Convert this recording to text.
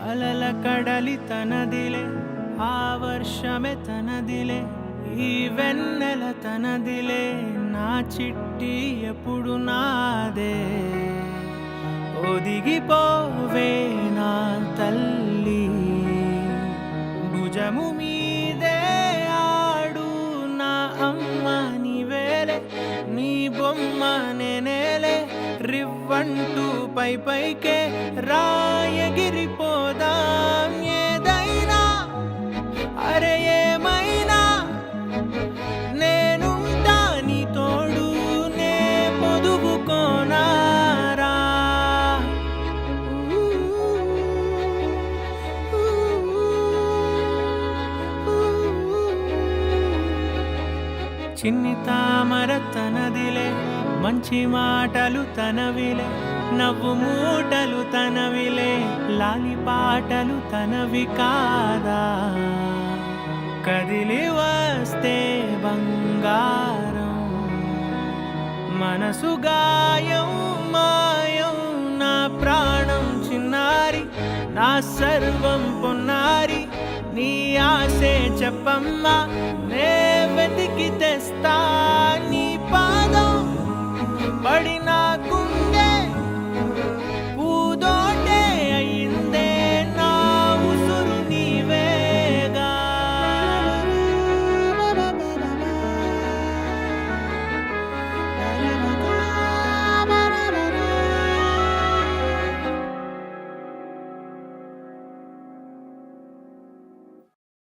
అలల కడలి తనదిలే, ఆ వర్షమే తనదిలే, ఈ వెన్నెల తనదిలే, నా చిట్టి ఎప్పుడు నాదే. ఒదిగిపోవే నా తల్లి, భుజము మీదే ఆడు నా అమ్మ నీవేలే, నీ బొమ్మ నేనేలే, రివ్వంటూ పై పైకే రాయగిరిపోదాం ఏదైనా, అరే ఏమైనా నేనుంటా నీ తోడు, నే పొదుపుకోనారా. చిన్ని తామర తనదిలే, మంచి మాటలు తనవిలే, నవ్వు మూటలు తనవిలే, లాలి పాటలు తనవి కాదా. కదిలి వస్తే బంగారం, మనసు గాయం మాయం, నా ప్రాణం చిన్నారి, నా సర్వం పొన్నారి, నీ ఆశే చెప్పమ్మా, నే వెతికి తెస్తా నీ పాదం పడి నాకు